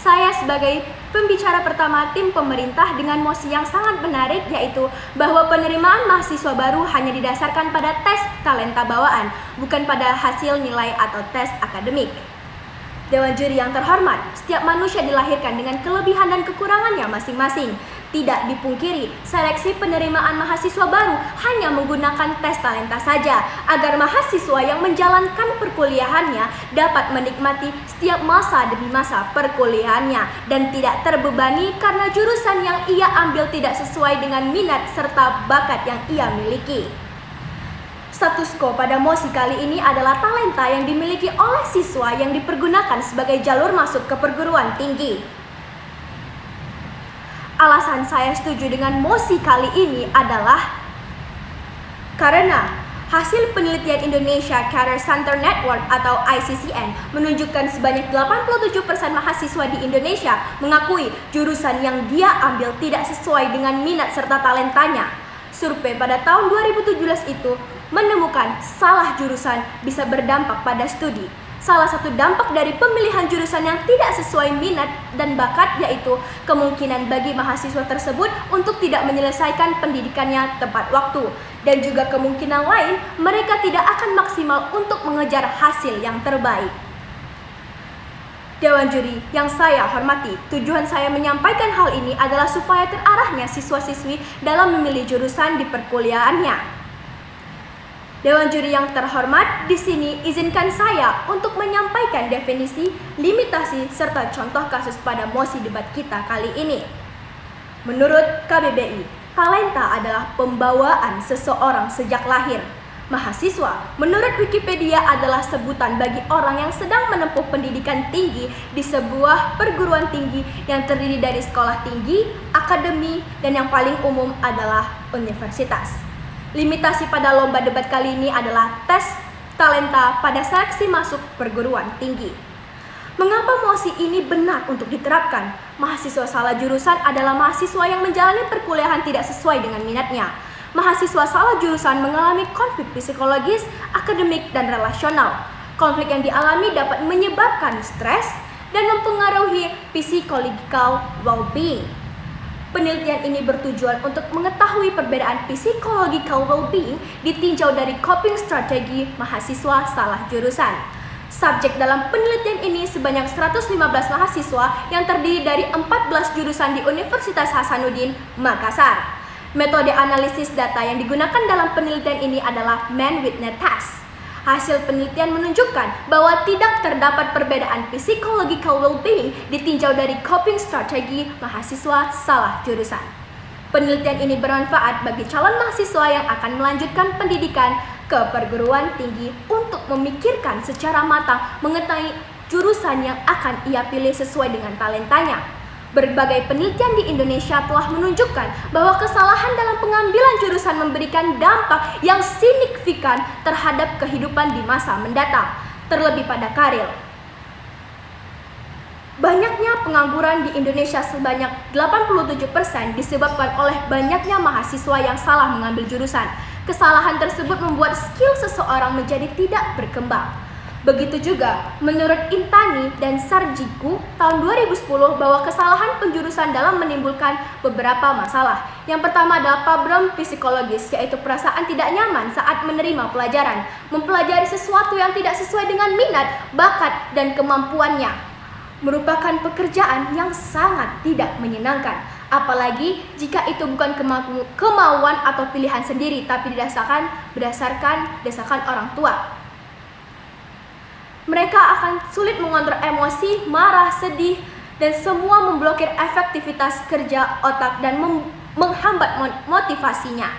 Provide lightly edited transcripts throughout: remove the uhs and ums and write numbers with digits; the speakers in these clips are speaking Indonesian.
saya sebagai pembicara pertama tim pemerintah dengan mosi yang sangat menarik, yaitu bahwa penerimaan mahasiswa baru hanya didasarkan pada tes talenta bawaan, bukan pada hasil nilai atau tes akademik. Dewan juri yang terhormat, setiap manusia dilahirkan dengan kelebihan dan kekurangannya masing-masing. Tidak dipungkiri, seleksi penerimaan mahasiswa baru hanya menggunakan tes talenta saja, agar mahasiswa yang menjalankan perkuliahannya dapat menikmati setiap masa demi masa perkuliahannya dan tidak terbebani karena jurusan yang ia ambil tidak sesuai dengan minat serta bakat yang ia miliki. Status quo pada mosi kali ini adalah talenta yang dimiliki oleh siswa yang dipergunakan sebagai jalur masuk ke perguruan tinggi. Alasan saya setuju dengan mosi kali ini adalah karena hasil penelitian Indonesia Career Center Network atau ICCN menunjukkan sebanyak 87% mahasiswa di Indonesia mengakui jurusan yang dia ambil tidak sesuai dengan minat serta talentanya. Survei pada tahun 2017 itu menemukan salah jurusan bisa berdampak pada studi. Salah satu dampak dari pemilihan jurusan yang tidak sesuai minat dan bakat yaitu kemungkinan bagi mahasiswa tersebut untuk tidak menyelesaikan pendidikannya tepat waktu, dan juga kemungkinan lain mereka tidak akan maksimal untuk mengejar hasil yang terbaik. Dewan juri yang saya hormati, tujuan saya menyampaikan hal ini adalah supaya terarahnya siswa-siswi dalam memilih jurusan di perkuliahannya. Dewan juri yang terhormat, di sini izinkan saya untuk menyampaikan definisi, limitasi, serta contoh kasus pada mosi debat kita kali ini. Menurut KBBI, talenta adalah pembawaan seseorang sejak lahir. Mahasiswa, menurut Wikipedia, adalah sebutan bagi orang yang sedang menempuh pendidikan tinggi di sebuah perguruan tinggi yang terdiri dari sekolah tinggi, akademi, dan yang paling umum adalah universitas. Limitasi pada lomba debat kali ini adalah tes talenta pada seleksi masuk perguruan tinggi. Mengapa mosi ini benar untuk diterapkan? Mahasiswa salah jurusan adalah mahasiswa yang menjalani perkuliahan tidak sesuai dengan minatnya. Mahasiswa salah jurusan mengalami konflik psikologis, akademik, dan relasional. Konflik yang dialami dapat menyebabkan stres dan mempengaruhi psychological well-being. Penelitian ini bertujuan untuk mengetahui perbedaan psychological well-being ditinjau dari coping strategi mahasiswa salah jurusan. Subjek dalam penelitian ini sebanyak 115 mahasiswa yang terdiri dari 14 jurusan di Universitas Hasanuddin, Makassar. Metode analisis data yang digunakan dalam penelitian ini adalah Man-Whitney Test. Hasil penelitian menunjukkan bahwa tidak terdapat perbedaan psychological well-being ditinjau dari coping strategi mahasiswa salah jurusan. Penelitian ini bermanfaat bagi calon mahasiswa yang akan melanjutkan pendidikan ke perguruan tinggi untuk memikirkan secara matang mengenai jurusan yang akan ia pilih sesuai dengan talentanya. Berbagai penelitian di Indonesia telah menunjukkan bahwa kesalahan dalam pengambilan jurusan memberikan dampak yang signifikan terhadap kehidupan di masa mendatang, terlebih pada karir. Banyaknya pengangguran di Indonesia sebanyak 87% disebabkan oleh banyaknya mahasiswa yang salah mengambil jurusan. Kesalahan tersebut membuat skill seseorang menjadi tidak berkembang. Begitu juga menurut Intani dan Sarjiku tahun 2010 bahwa kesalahan penjurusan dalam menimbulkan beberapa masalah. Yang pertama adalah problem psikologis, yaitu perasaan tidak nyaman saat menerima pelajaran, mempelajari sesuatu yang tidak sesuai dengan minat, bakat, dan kemampuannya. Merupakan pekerjaan yang sangat tidak menyenangkan, apalagi jika itu bukan kemauan atau pilihan sendiri, tapi berdasarkan desakan orang tua. Mereka akan sulit mengontrol emosi, marah, sedih, dan semua memblokir efektivitas kerja otak dan menghambat motivasinya.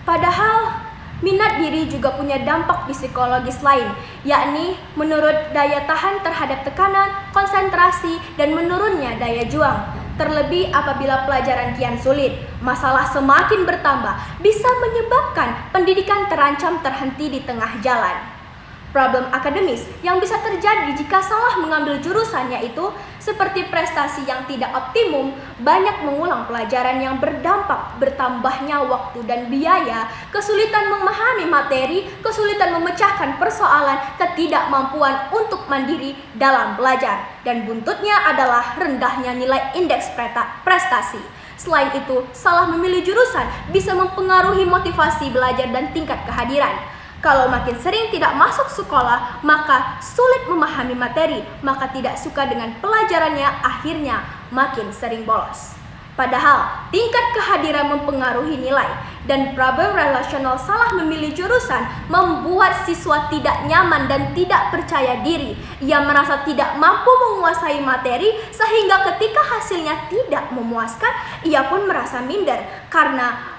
Padahal, minat diri juga punya dampak psikologis lain, yakni menurut daya tahan terhadap tekanan, konsentrasi, dan menurunnya daya juang. Terlebih apabila pelajaran kian sulit, masalah semakin bertambah, bisa menyebabkan pendidikan terancam terhenti di tengah jalan. Problem akademis yang bisa terjadi jika salah mengambil jurusan yaitu seperti prestasi yang tidak optimum, banyak mengulang pelajaran yang berdampak bertambahnya waktu dan biaya, kesulitan memahami materi, kesulitan memecahkan persoalan, ketidakmampuan untuk mandiri dalam belajar, dan buntutnya adalah rendahnya nilai indeks prestasi. Selain itu, salah memilih jurusan bisa mempengaruhi motivasi belajar dan tingkat kehadiran. Kalau makin sering tidak masuk sekolah, maka sulit memahami materi, maka tidak suka dengan pelajarannya, akhirnya makin sering bolos. Padahal, tingkat kehadiran mempengaruhi nilai, dan problem relasional salah memilih jurusan membuat siswa tidak nyaman dan tidak percaya diri. Ia merasa tidak mampu menguasai materi, sehingga ketika hasilnya tidak memuaskan, ia pun merasa minder karena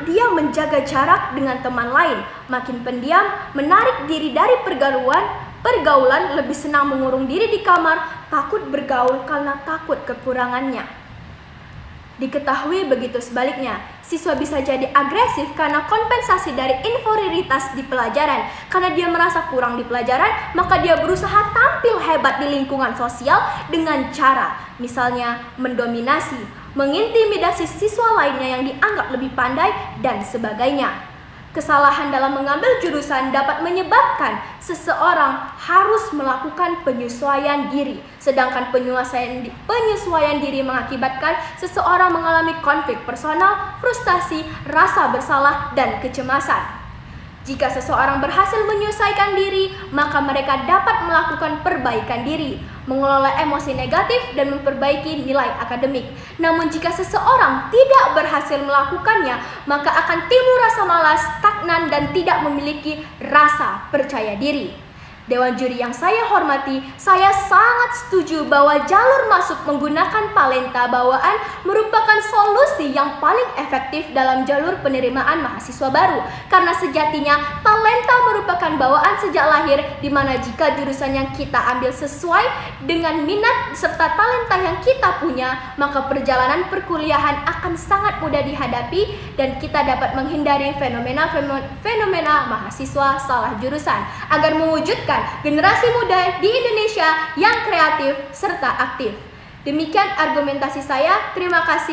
dia menjaga jarak dengan teman lain, makin pendiam, menarik diri dari pergaulan, lebih senang mengurung diri di kamar, takut bergaul karena takut kekurangannya. Diketahui begitu sebaliknya, siswa bisa jadi agresif karena kompensasi dari inferioritas di pelajaran. Karena dia merasa kurang di pelajaran, maka dia berusaha tampil hebat di lingkungan sosial dengan cara, misalnya mendominasi, mengintimidasi siswa lainnya yang dianggap lebih pandai, dan sebagainya. Kesalahan dalam mengambil jurusan dapat menyebabkan seseorang harus melakukan penyesuaian diri, sedangkan penyesuaian diri mengakibatkan seseorang mengalami konflik personal, frustasi, rasa bersalah, dan kecemasan. Jika seseorang berhasil menyesuaikan diri, maka mereka dapat melakukan perbaikan diri, mengelola emosi negatif, dan memperbaiki nilai akademik. Namun jika seseorang tidak berhasil melakukannya, maka akan timbul rasa malas, stagnan, dan tidak memiliki rasa percaya diri. Dewan juri yang saya hormati, saya sangat setuju bahwa jalur masuk menggunakan talenta bawaan merupakan solusi yang paling efektif dalam jalur penerimaan mahasiswa baru. Karena sejatinya talenta merupakan bawaan sejak lahir, di mana jika jurusan yang kita ambil sesuai dengan minat serta talenta yang kita punya, maka perjalanan perkuliahan akan sangat mudah dihadapi dan kita dapat menghindari fenomena mahasiswa salah jurusan agar mewujudkan generasi muda di Indonesia yang kreatif serta aktif. Demikian argumentasi saya. Terima kasih.